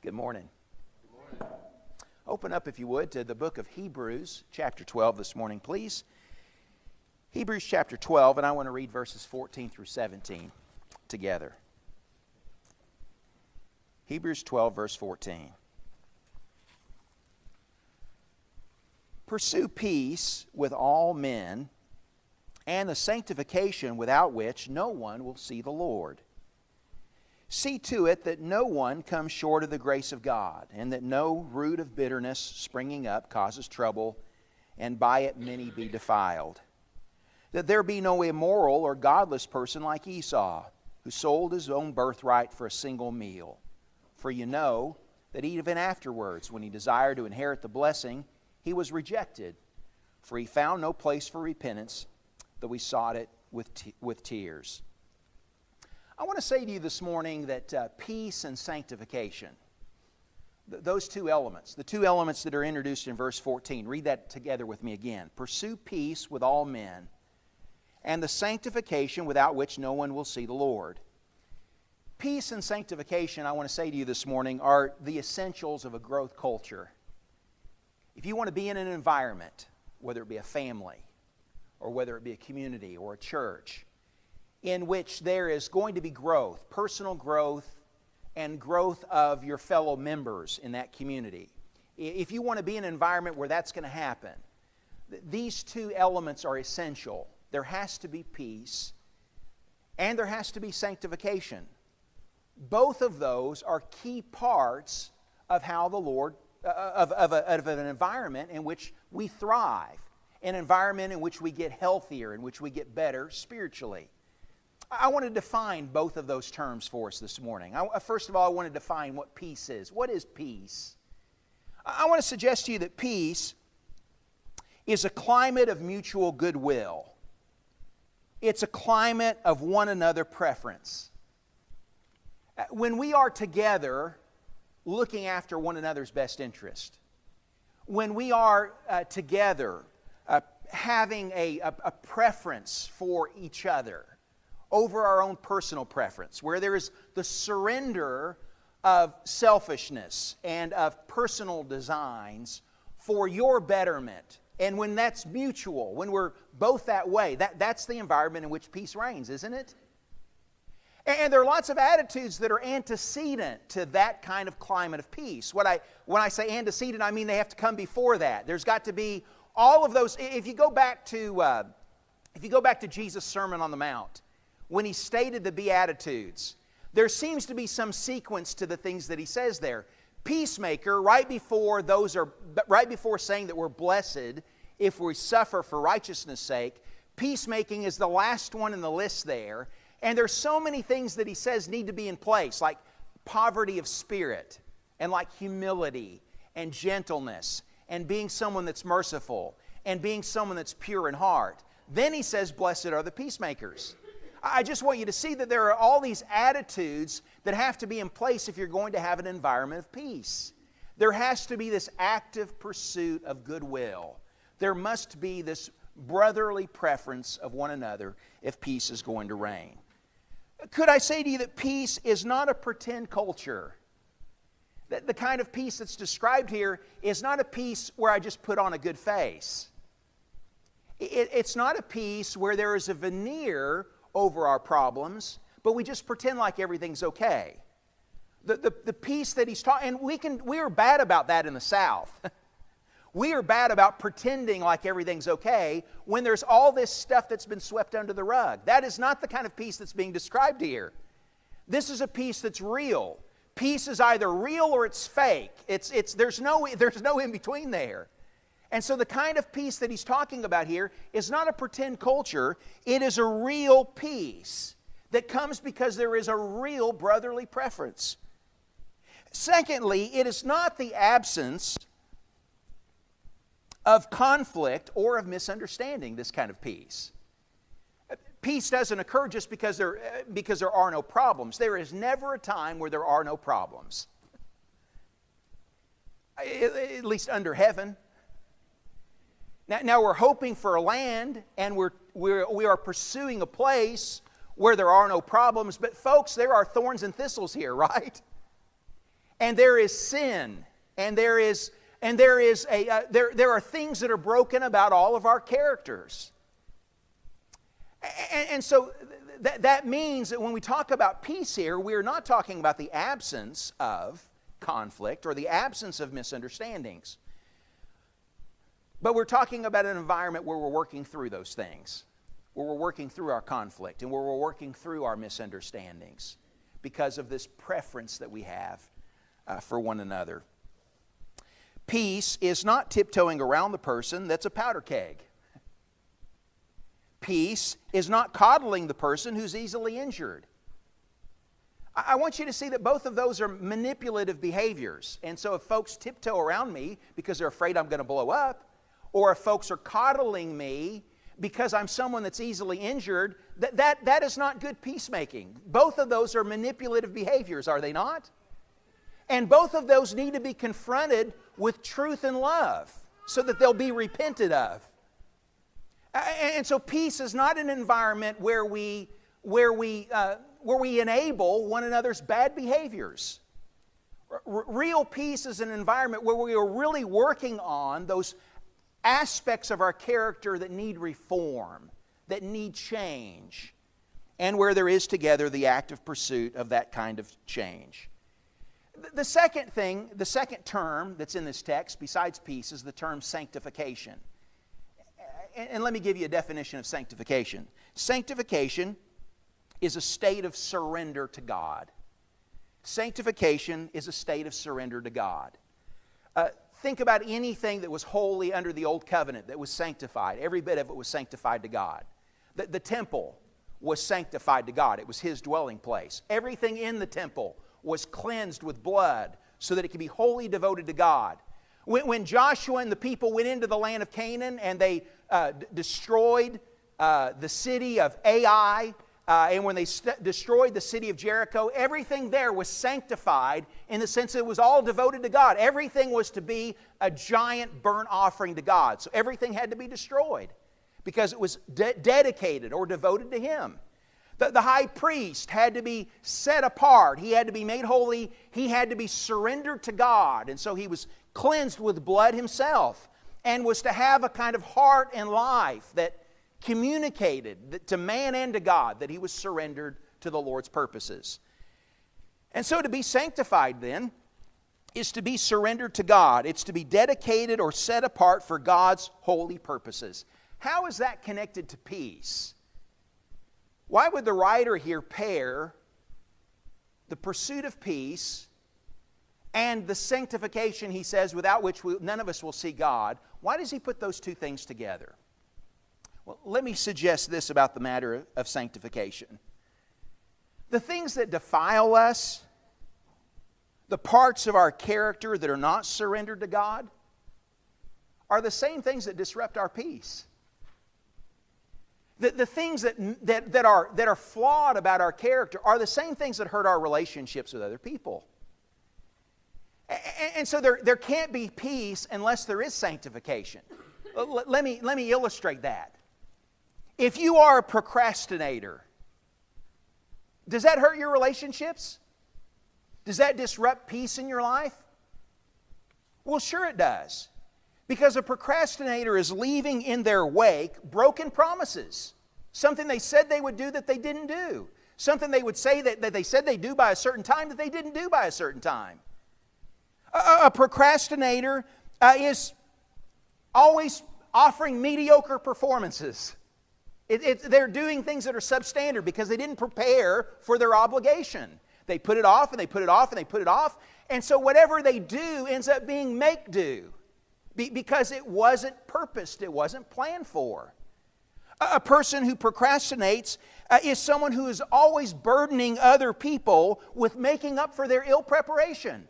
Good morning. Good morning. Open up, if you would, to the book of Hebrews, chapter 12 this morning, please. Hebrews chapter 12, and I want to read verses 14 through 17 together. Hebrews 12, verse 14. Pursue peace with all men, and the sanctification without which no one will see the Lord. See to it that no one comes short of the grace of God, and that no root of bitterness springing up causes trouble, and by it many be defiled. That there be no immoral or godless person like Esau, who sold his own birthright for a single meal. For you know that even afterwards, when he desired to inherit the blessing, he was rejected, for he found no place for repentance, though he sought it with tears. I want to say to you this morning that peace and sanctification, those two elements, the two elements that are introduced in verse 14, read that together with me again. Pursue peace with all men, and the sanctification without which no one will see the Lord. Peace and sanctification, I want to say to you this morning, are the essentials of a growth culture. If you want to be in an environment, whether it be a family, or whether it be a community or a church, in which there is going to be growth, personal growth, and growth of your fellow members in that community. If you want to be in an environment where that's going to happen, these two elements are essential. There has to be peace, and there has to be sanctification. Both of those are key parts of how the Lord, of an environment in which we thrive, an environment in which we get healthier, in which we get better spiritually. I want to define both of those terms for us this morning. First of all, I want to define what peace is. What is peace? I want to suggest to you that peace is a climate of mutual goodwill. It's a climate of one another preference. When we are together looking after one another's best interest, when we are together having a preference for each other, over our own personal preference, where there is the surrender of selfishness and of personal designs for your betterment. And when that's mutual, when we're both that way, that's the environment in which peace reigns, isn't it? And there are lots of attitudes that are antecedent to that kind of climate of peace. When I say antecedent, I mean they have to come before that. There's got to be all of those. If you go back to Jesus' Sermon on the Mount, when he stated the Beatitudes, there seems to be some sequence to the things that he says there. Peacemaker, right before saying that we're blessed if we suffer for righteousness' sake, peacemaking is the last one in the list there. And there's so many things that he says need to be in place, like poverty of spirit, and like humility, and gentleness, and being someone that's merciful, and being someone that's pure in heart. Then he says, blessed are the peacemakers. I just want you to see that there are all these attitudes that have to be in place if you're going to have an environment of peace. There has to be this active pursuit of goodwill. There must be this brotherly preference of one another if peace is going to reign. Could I say to you that peace is not a pretend culture? That the kind of peace that's described here is not a peace where I just put on a good face. It's not a peace where there is a veneer over our problems, but we just pretend like everything's okay. The peace that he's talking, and we are bad about that in the South. We are bad about pretending like everything's okay when there's all this stuff that's been swept under the rug. That is not the kind of peace that's being described here. This is a peace that's real. Peace is either real or it's fake. There's no in between there. And so the kind of peace that he's talking about here is not a pretend culture. It is a real peace that comes because there is a real brotherly preference. Secondly, it is not the absence of conflict or of misunderstanding, this kind of peace. Peace doesn't occur just because there are no problems. There is never a time where there are no problems. At least under heaven. Now we're hoping for a land, and we are pursuing a place where there are no problems. But folks, there are thorns and thistles here, right? and there is sin, and there are things that are broken about all of our characters. And so that means that when we talk about peace here, we're not talking about the absence of conflict or the absence of misunderstandings. But we're talking about an environment where we're working through those things, where we're working through our conflict and where we're working through our misunderstandings because of this preference that we have for one another. Peace is not tiptoeing around the person that's a powder keg. Peace is not coddling the person who's easily injured. I want you to see that both of those are manipulative behaviors. And so if folks tiptoe around me because they're afraid I'm going to blow up, or if folks are coddling me because I'm someone that's easily injured, that is not good peacemaking. Both of those are manipulative behaviors, are they not? And both of those need to be confronted with truth and love so that they'll be repented of. And so peace is not an environment where we enable one another's bad behaviors. Real peace is an environment where we are really working on those aspects of our character that need reform, that need change, and where there is together the active pursuit of that kind of change. The second term that's in this text besides peace is the term sanctification. And let me give you a definition of sanctification. Sanctification is a state of surrender to God. Sanctification is a state of surrender to God. Think about anything that was holy under the Old Covenant that was sanctified. Every bit of it was sanctified to God. The temple was sanctified to God. It was His dwelling place. Everything in the temple was cleansed with blood so that it could be wholly devoted to God. When Joshua and the people went into the land of Canaan and they destroyed the city of Ai, and when they destroyed the city of Jericho, everything there was sanctified in the sense that it was all devoted to God. Everything was to be a giant burnt offering to God. So everything had to be destroyed because it was dedicated or devoted to Him. The high priest had to be set apart. He had to be made holy. He had to be surrendered to God. And so he was cleansed with blood himself and was to have a kind of heart and life that communicated to man and to God that he was surrendered to the Lord's purposes. And so to be sanctified then is to be surrendered to God. It's to be dedicated or set apart for God's holy purposes. How is that connected to peace? Why would the writer here pair the pursuit of peace and the sanctification, he says, without which none of us will see God? Why does he put those two things together? Well, let me suggest this about the matter of sanctification. The things that defile us, the parts of our character that are not surrendered to God, are the same things that disrupt our peace. The things that are flawed about our character are the same things that hurt our relationships with other people. And so there can't be peace unless there is sanctification. Let me illustrate that. If you are a procrastinator, does that hurt your relationships? Does that disrupt peace in your life? Well, sure it does. Because a procrastinator is leaving in their wake broken promises. Something they said they would do that they didn't do. Something they would say that they said they'd do by a certain time that they didn't do by a certain time. A procrastinator is always offering mediocre performances. They're doing things that are substandard because they didn't prepare for their obligation. They put it off and they put it off and they put it off. And so whatever they do ends up being make-do. Because it wasn't purposed, it wasn't planned for. A person who procrastinates is someone who is always burdening other people with making up for their ill preparation.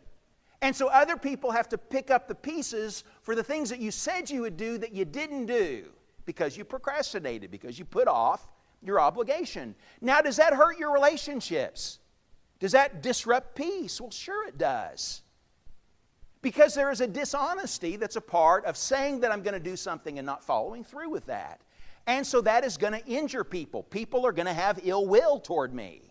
And so other people have to pick up the pieces for the things that you said you would do that you didn't do because you procrastinated, because you put off your obligation. Now, does that hurt your relationships? Does that disrupt peace? Well, sure it does. Because there is a dishonesty that's a part of saying that I'm going to do something and not following through with that. And so that is going to injure people. People are going to have ill will toward me.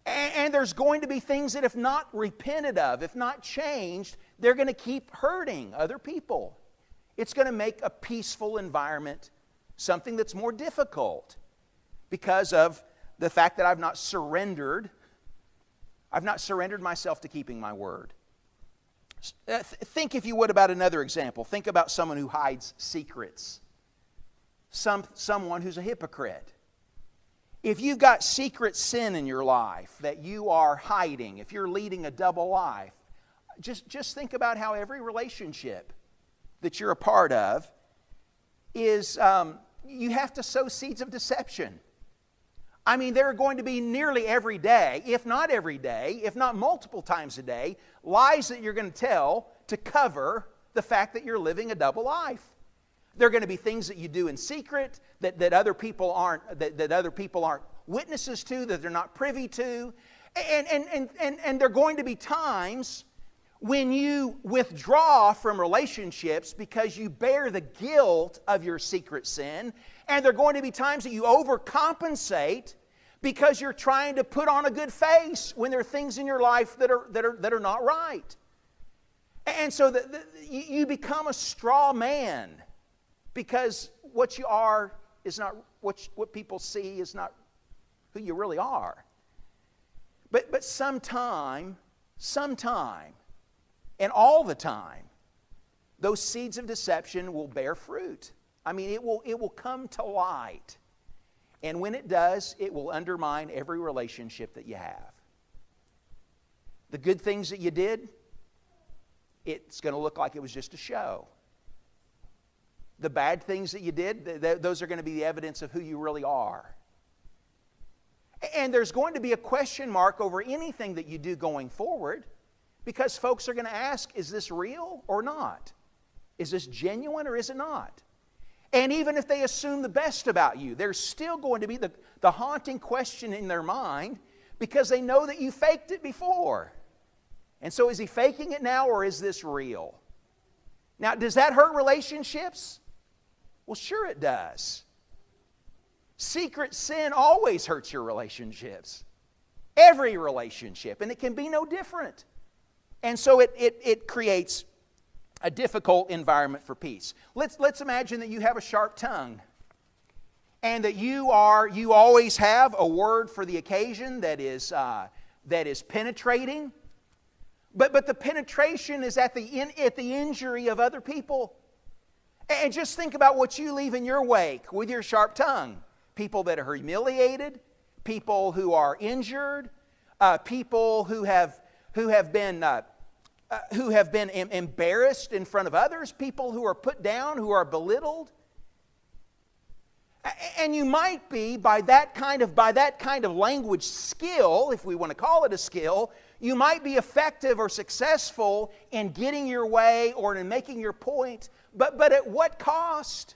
And there's going to be things that if not repented of, if not changed, they're going to keep hurting other people. It's going to make a peaceful environment something that's more difficult because of the fact that I've not surrendered myself to keeping my word. Think, if you would, about another example. Think about someone who hides secrets. Someone who's a hypocrite. If you've got secret sin in your life that you are hiding, if you're leading a double life, just think about how every relationship that you're a part of is, you have to sow seeds of deception. I mean, there are going to be nearly every day, if not every day, if not multiple times a day, lies that you're going to tell to cover the fact that you're living a double life. There are going to be things that you do in secret that other people aren't witnesses to, that they're not privy to. And there are going to be times when you withdraw from relationships because you bear the guilt of your secret sin. And there are going to be times that you overcompensate because you're trying to put on a good face when there are things in your life that are not right. And so you become a straw man because what you are is not what people see is not who you really are. But sometime, and all the time, those seeds of deception will bear fruit. I mean, it will come to light. And when it does, it will undermine every relationship that you have. The good things that you did, it's going to look like it was just a show. The bad things that you did, those are going to be the evidence of who you really are. And there's going to be a question mark over anything that you do going forward because folks are going to ask, is this real or not? Is this genuine or is it not? And even if they assume the best about you, there's still going to be the haunting question in their mind because they know that you faked it before. And so is he faking it now or is this real? Now, does that hurt relationships? Well, sure it does. Secret sin always hurts your relationships. Every relationship. And it can be no different. And so it creates a difficult environment for peace. Let's imagine that you have a sharp tongue. And that you always have a word for the occasion that is penetrating. But the penetration is at the injury of other people. And just think about what you leave in your wake with your sharp tongue. People that are humiliated, people who are injured, people who have been embarrassed in front of others, people who are put down, who are belittled. And you might be, by that kind of language skill, if we want to call it a skill, you might be effective or successful in getting your way or in making your point, but at what cost?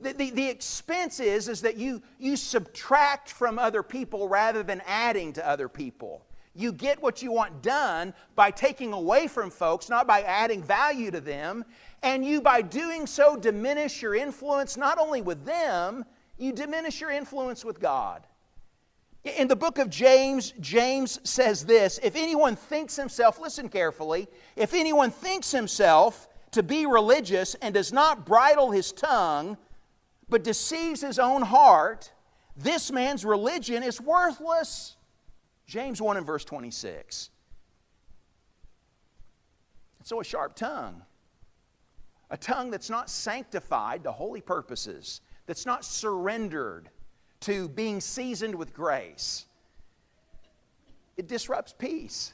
The expense is that you subtract from other people rather than adding to other people. You get what you want done by taking away from folks, not by adding value to them. And you, by doing so, diminish your influence not only with them, you diminish your influence with God. In the book of James, James says this, if anyone thinks himself, listen carefully, if anyone thinks himself to be religious and does not bridle his tongue, but deceives his own heart, this man's religion is worthless. James 1 and verse 26. So a sharp tongue. A tongue that's not sanctified to holy purposes, that's not surrendered to being seasoned with grace, it disrupts peace.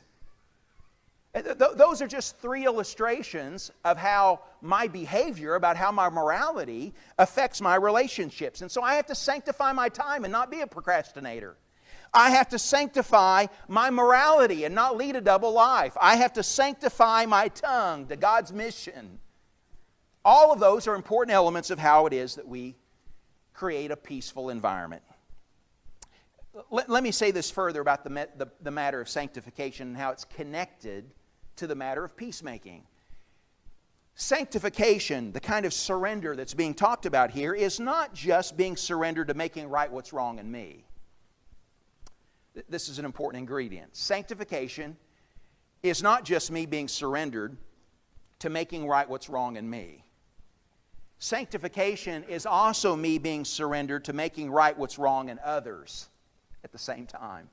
Those are just three illustrations of how my behavior, about how my morality affects my relationships. And so I have to sanctify my time and not be a procrastinator. I have to sanctify my morality and not lead a double life. I have to sanctify my tongue to God's mission. All of those are important elements of how it is that we create a peaceful environment. Let me say this further about the matter of sanctification and how it's connected to the matter of peacemaking. Sanctification, the kind of surrender that's being talked about here, is not just being surrendered to making right what's wrong in me. This is an important ingredient. Sanctification is not just me being surrendered to making right what's wrong in me. Sanctification is also me being surrendered to making right what's wrong in others at the same time.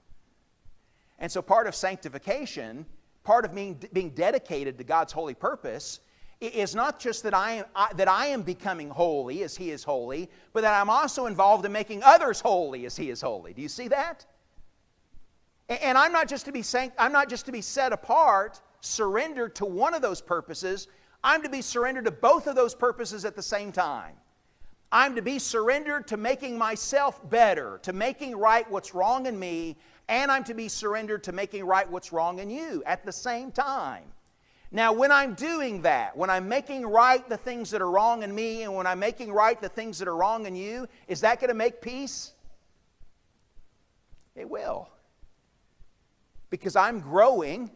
And so part of sanctification, part of me being dedicated to God's holy purpose, is not just that I am becoming holy as He is holy, but that I'm also involved in making others holy as He is holy. Do you see that? And I'm not just to be set apart, surrendered to one of those purposes. I'm to be surrendered to both of those purposes at the same time. I'm to be surrendered to making myself better, to making right what's wrong in me, and I'm to be surrendered to making right what's wrong in you at the same time. Now, when I'm doing that, when I'm making right the things that are wrong in me, and when I'm making right the things that are wrong in you, is that going to make peace? It will. Because I'm growing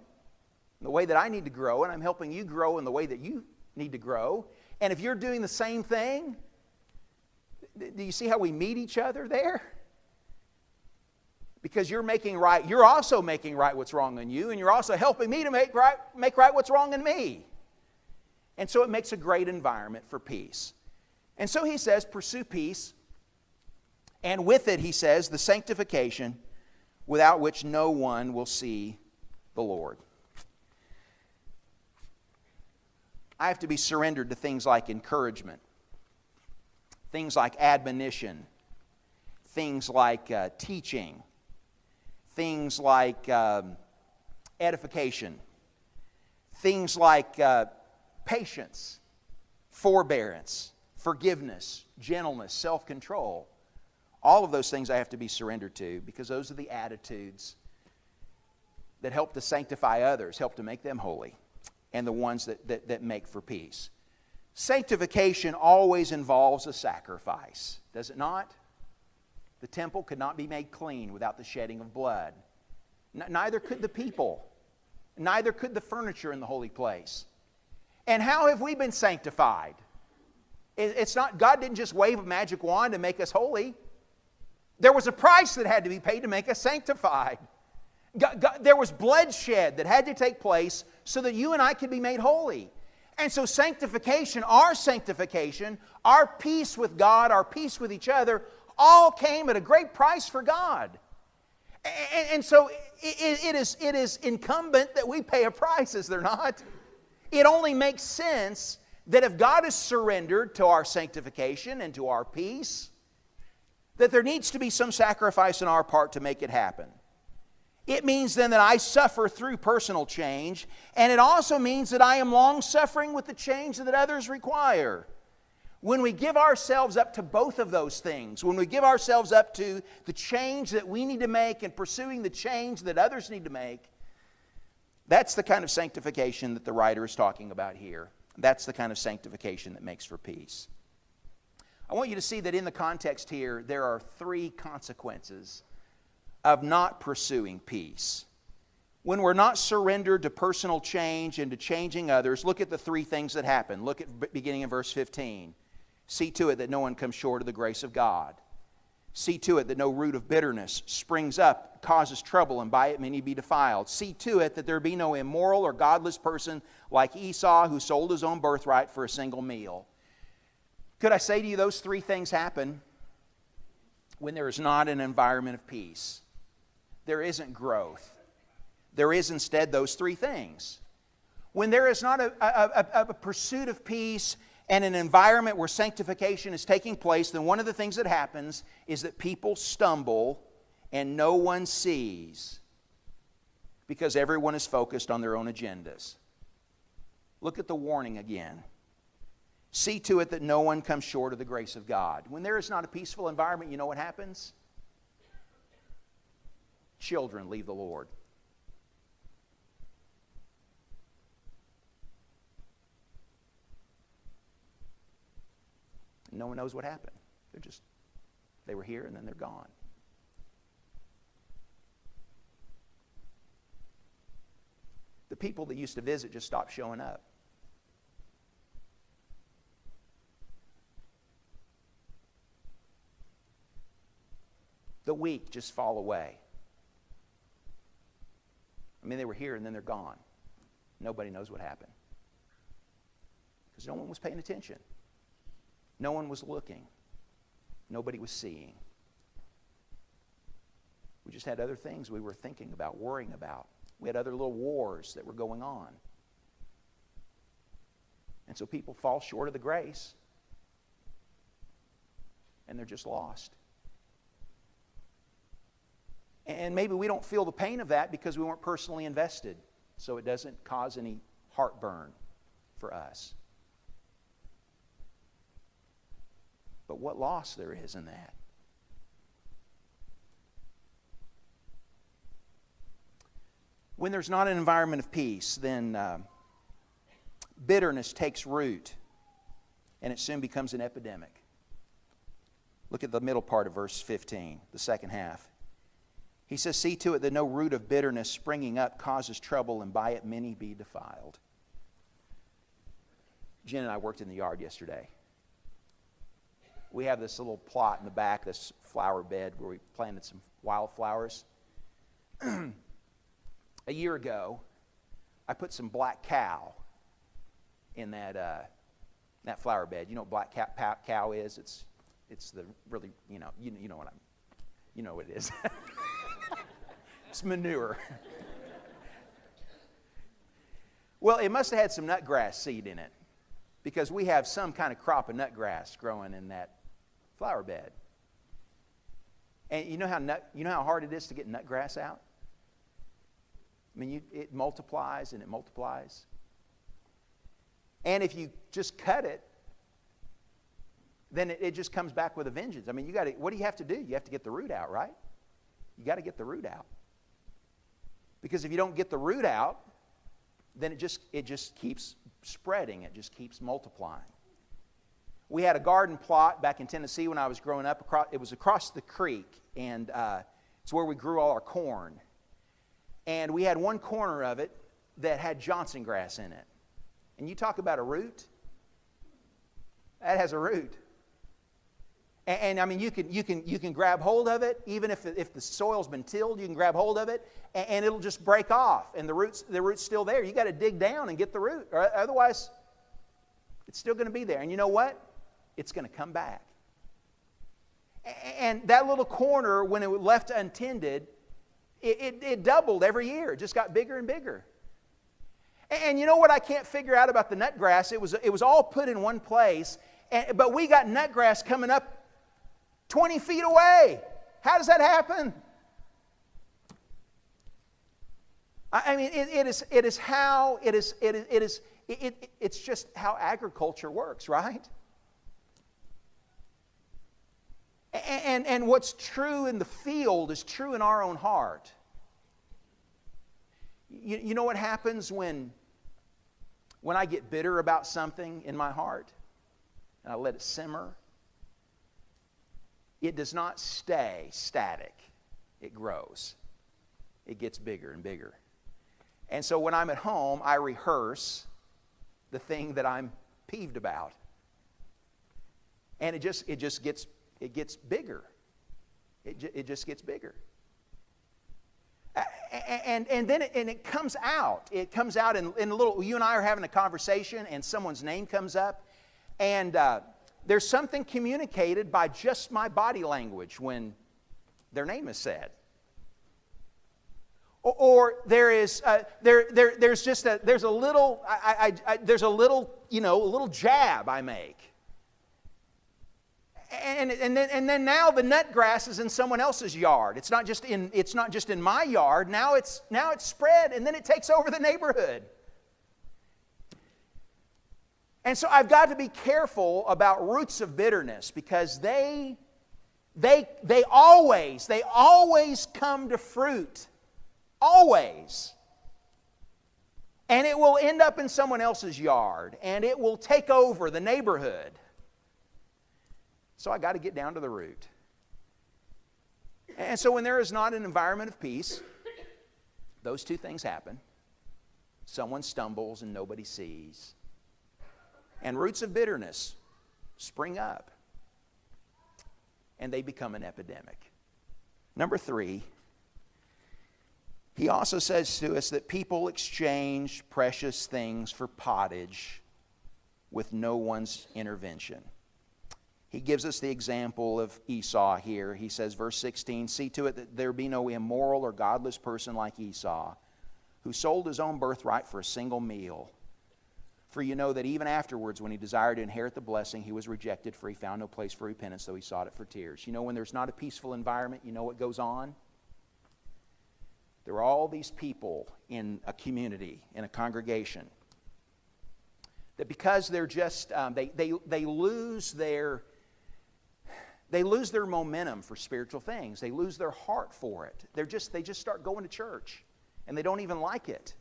the way that I need to grow, and I'm helping you grow in the way that you need to grow. And if you're doing the same thing, do you see how we meet each other there? Because you're also making right what's wrong in you, and you're also helping me to make right what's wrong in me. And so it makes a great environment for peace. And so he says, pursue peace, and with it, he says, the sanctification without which no one will see the Lord. I have to be surrendered to things like encouragement, things like admonition, things like teaching, things like edification, things like patience, forbearance, forgiveness, gentleness, self-control. All of those things I have to be surrendered to, because those are the attitudes that help to sanctify others, help to make them holy, and the ones that make for peace. Sanctification always involves a sacrifice, does it not? The temple could not be made clean without the shedding of blood. Neither could the people. Neither could the furniture in the holy place. And how have we been sanctified? It's not, God didn't just wave a magic wand and make us holy. There was a price that had to be paid to make us sanctified. There was bloodshed that had to take place so that you and I could be made holy. And so sanctification, our peace with God, our peace with each other, all came at a great price for God. And so it is incumbent that we pay a price, is there not? It only makes sense that if God is surrendered to our sanctification and to our peace, that there needs to be some sacrifice on our part to make it happen. It means then that I suffer through personal change, and it also means that I am long-suffering with the change that others require. When we give ourselves up to both of those things, when we give ourselves up to the change that we need to make and pursuing the change that others need to make, that's the kind of sanctification that the writer is talking about here. That's the kind of sanctification that makes for peace. I want you to see that in the context here, there are three consequences of not pursuing peace. When we're not surrendered to personal change and to changing others, look at the three things that happen. Look at beginning in verse 15. See to it that no one comes short of the grace of God. See to it that no root of bitterness springs up, causes trouble, and by it many be defiled. See to it that there be no immoral or godless person like Esau, who sold his own birthright for a single meal. Could I say to you, those three things happen when there is not an environment of peace. There isn't growth. There is instead those three things. When there is not a pursuit of peace and an environment where sanctification is taking place, then one of the things that happens is that people stumble and no one sees because everyone is focused on their own agendas. Look at the warning again. See to it that no one comes short of the grace of God. When there is not a peaceful environment, you know what happens? Children leave the Lord. No one knows what happened. They were here and then they're gone. The people that used to visit just stopped showing up. The weak just fall away. I mean, they were here and then they're gone. Nobody knows what happened. Because no one was paying attention. No one was looking. Nobody was seeing. We just had other things we were thinking about, worrying about. We had other little wars that were going on. And so people fall short of the grace, and they're just lost. And maybe we don't feel the pain of that because we weren't personally invested, so it doesn't cause any heartburn for us. But what loss there is in that. When there's not an environment of peace, then bitterness takes root, and it soon becomes an epidemic. Look at the middle part of verse 15, the second half. He says, see to it that no root of bitterness springing up causes trouble, and by it many be defiled. Jen and I worked in the yard yesterday. We have this little plot in the back, this flower bed where we planted some wildflowers. A year ago, I put some black cow in that flower bed. You know what black cow is? It's the really, you know what it is. It's manure. Well, it must have had some nutgrass seed in it, because we have some kind of crop of nutgrass growing in that flower bed. And you know how hard it is to get nutgrass out? I mean, it multiplies and it multiplies. And if you just cut it, then it just comes back with a vengeance. I mean, what do you have to do? You have to get the root out, right? You got to get the root out. Because if you don't get the root out, then it just keeps spreading. It just keeps multiplying. We had a garden plot back in Tennessee when I was growing up. It was across the creek, and it's where we grew all our corn. And we had one corner of it that had Johnson grass in it. And you talk about a root, that has a root. And I mean, you can grab hold of it, even if the soil's been tilled, you can grab hold of it, and it'll just break off, and the root's still there. You got to dig down and get the root, or otherwise, it's still going to be there. And you know what? It's going to come back. And that little corner, when it was left untended, it doubled every year. It just got bigger and bigger. And you know what I can't figure out about the nutgrass? It was all put in one place, but we got nutgrass coming up 20 feet away. How does that happen? I mean, it's just how agriculture works, right? And what's true in the field is true in our own heart. You know what happens when I get bitter about something in my heart and I let it simmer? It does not stay static. It grows. It gets bigger and bigger. And so when I'm at home, I rehearse the thing that I'm peeved about. And it just gets bigger. It just gets bigger. And then it comes out. It comes out in a little. You and I are having a conversation, and someone's name comes up, and there's something communicated by just my body language when their name is said. Or there's a little jab I make. And then now the nutgrass is in someone else's yard. It's not just in my yard. Now it's spread, and then it takes over the neighborhood. And so I've got to be careful about roots of bitterness, because they always come to fruit. Always. And it will end up in someone else's yard, and it will take over the neighborhood. So I got to get down to the root. And so when there is not an environment of peace, those two things happen. Someone stumbles and nobody sees. And roots of bitterness spring up. And they become an epidemic. Number 3, He also says to us that people exchange precious things for pottage with no one's intervention. He gives us the example of Esau here. He says, verse 16, "See to it that there be no immoral or godless person like Esau, who sold his own birthright for a single meal. For you know that even afterwards, when he desired to inherit the blessing, he was rejected, for he found no place for repentance, though he sought it for tears." You know, when there's not a peaceful environment, you know what goes on? There are all these people in a community, in a congregation, that because they're just, they lose their momentum for spiritual things. They lose their heart for it. They just start going to church, and they don't even like it.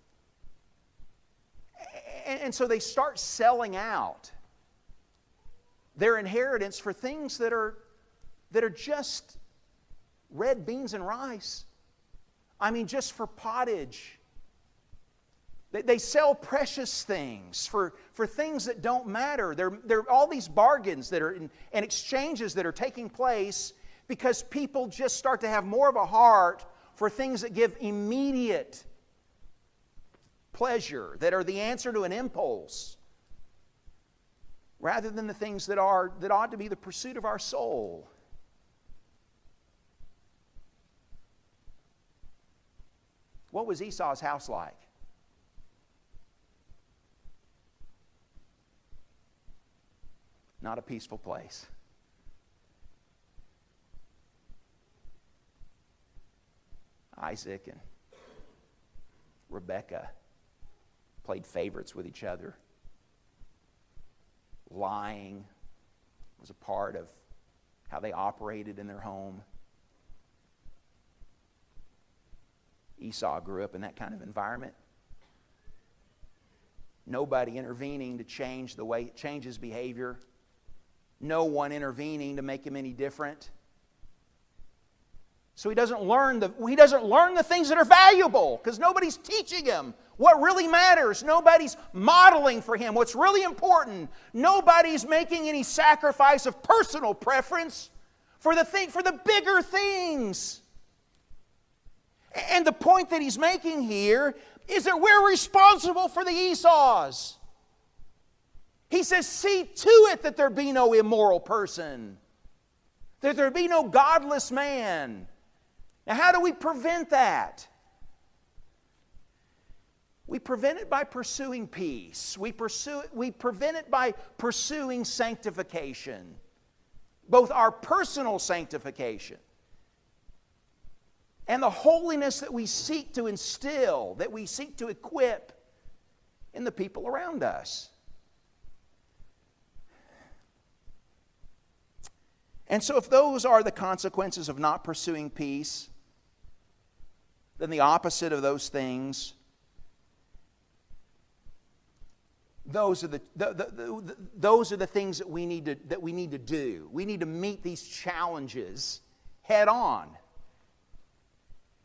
And so they start selling out their inheritance for things that are just red beans and rice. I mean, just for pottage. They sell precious things for things that don't matter. There are all these bargains that are and exchanges that are taking place because people just start to have more of a heart for things that give immediate pleasure, that are the answer to an impulse, rather than the things that ought to be the pursuit of our soul. What was Esau's house like? Not a peaceful place. Isaac and Rebekah played favorites with each other. Lying was a part of how they operated in their home. Esau grew up in that kind of environment. Nobody intervening to change his behavior. No one intervening to make him any different. So he doesn't learn the things that are valuable because nobody's teaching him what really matters. Nobody's modeling for him what's really important. Nobody's making any sacrifice of personal preference for the bigger things. And the point that he's making here is that we're responsible for the Esau's. He says, "See to it that there be no immoral person, that there be no godless man." Now, how do we prevent that? We prevent it by pursuing peace. We prevent it by pursuing sanctification, both our personal sanctification and the holiness that we seek to instill, that we seek to equip in the people around us. And so if those are the consequences of not pursuing peace, then the opposite of those things, those are the things that we need to do. We need to meet these challenges head on.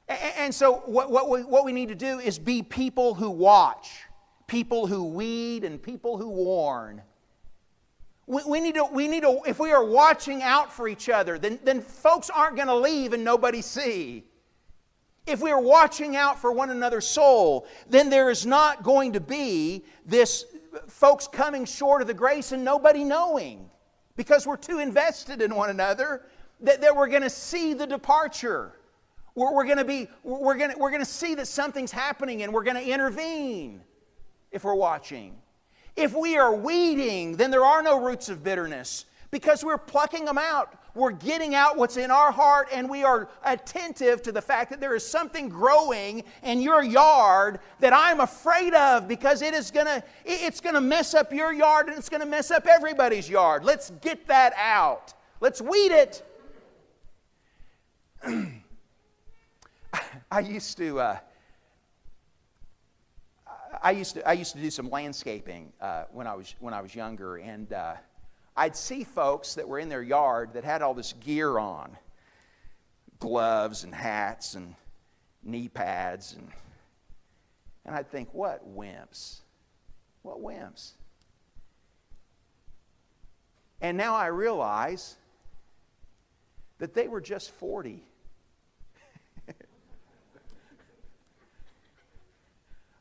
And so what we need to do is be people who watch, people who weed, and people who warn. We need to, if we are watching out for each other, then folks aren't going to leave and nobody see. If we are watching out for one another's soul, then there is not going to be this folks coming short of the grace and nobody knowing, because we're too invested in one another that we're going to see the departure. We're going to see that something's happening and we're going to intervene if we're watching. If we are weeding, then there are no roots of bitterness because we're plucking them out. We're getting out what's in our heart, and we are attentive to the fact that there is something growing in your yard that I'm afraid of because it's going to mess up your yard and it's going to mess up everybody's yard. Let's get that out. Let's weed it. I used to do some landscaping when I was younger, and I'd see folks that were in their yard that had all this gear on, gloves and hats and knee pads, and I'd think, what wimps? What wimps? And now I realize that they were just 40.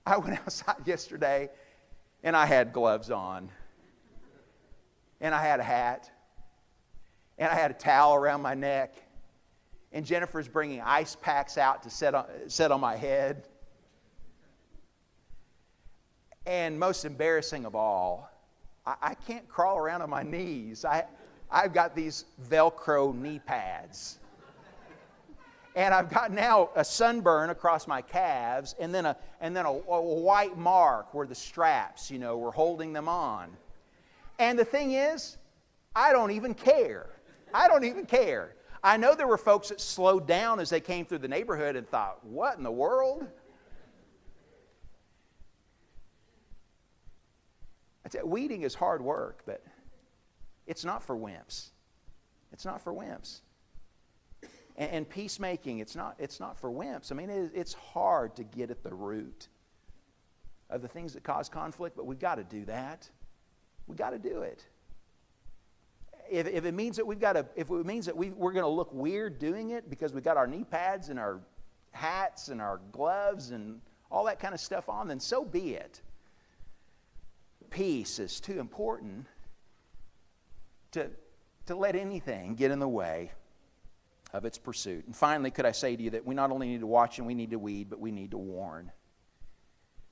I went outside yesterday, and I had gloves on, and I had a hat, and I had a towel around my neck, and Jennifer's bringing ice packs out to set on my head. And most embarrassing of all, I can't crawl around on my knees. I've got these Velcro knee pads. And I've got now a sunburn across my calves, and then a white mark where the straps, were holding them on. And the thing is, I don't even care. I don't even care. I know there were folks that slowed down as they came through the neighborhood and thought, what in the world? I tell you, weeding is hard work, but it's not for wimps. It's not for wimps. And peacemaking, it's not for wimps. I mean, it's hard to get at the root of the things that cause conflict, but we've got to do that. We've got to do it. If it means that we're going to look weird doing it because we've got our knee pads and our hats and our gloves and all that kind of stuff on, then so be it. Peace is too important to let anything get in the way of its pursuit. And finally, could I say to you that we not only need to watch and we need to weed, but we need to warn.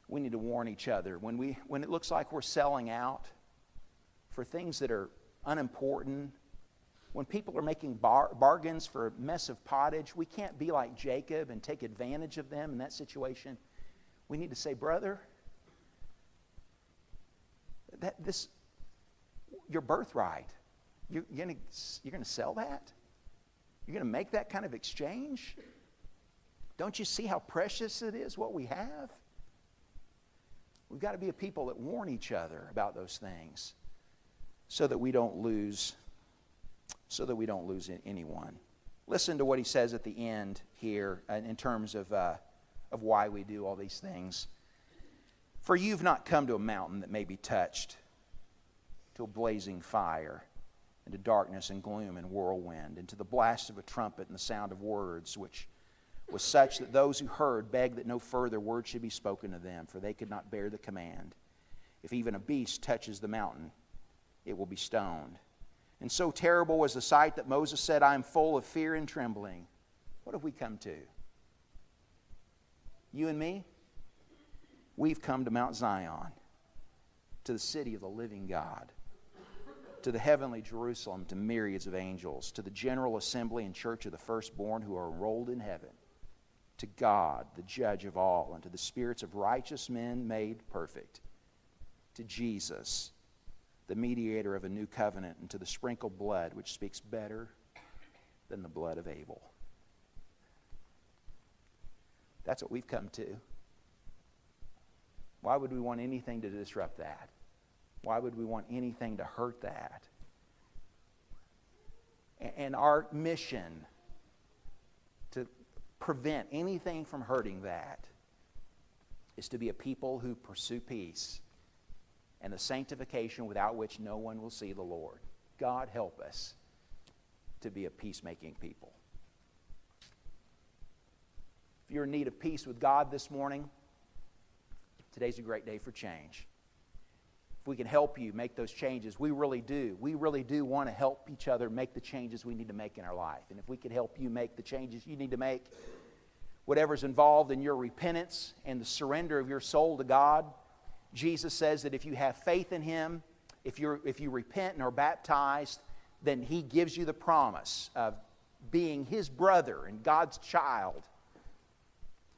We need to warn each other. When it looks like we're selling out for things that are unimportant, when people are making bargains for a mess of pottage, we can't be like Jacob and take advantage of them in that situation. We need to say, brother, your birthright, you're going to sell that? You're going to make that kind of exchange? Don't you see how precious it is what we have? We've got to be a people that warn each other about those things so that we don't lose anyone. Listen to what he says at the end here in terms of why we do all these things. For you've not come to a mountain that may be touched, to a blazing fire, and to darkness and gloom and whirlwind, and to the blast of a trumpet and the sound of words, which was such that those who heard begged that no further word should be spoken to them, for they could not bear the command. If even a beast touches the mountain, it will be stoned. And so terrible was the sight that Moses said, I am full of fear and trembling. What have we come to? You and me? We've come to Mount Zion, to the city of the living God, to the heavenly Jerusalem, to myriads of angels, to the general assembly and church of the firstborn who are enrolled in heaven, to God, the judge of all, and to the spirits of righteous men made perfect, to Jesus, the mediator of a new covenant, and to the sprinkled blood which speaks better than the blood of Abel. That's what we've come to. Why would we want anything to disrupt that? Why would we want anything to hurt that? And our mission to prevent anything from hurting that is to be a people who pursue peace and the sanctification without which no one will see the Lord. God help us to be a peacemaking people. If you're in need of peace with God this morning, today's a great day for change. If we can help you make those changes, we really do. We really do want to help each other make the changes we need to make in our life. And if we can help you make the changes you need to make, whatever's involved in your repentance and the surrender of your soul to God, Jesus says that if you have faith in Him, if you repent and are baptized, then He gives you the promise of being His brother and God's child.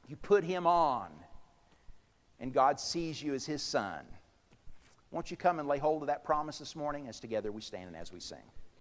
You put Him on, and God sees you as His son. Won't you come and lay hold of that promise this morning as together we stand and as we sing?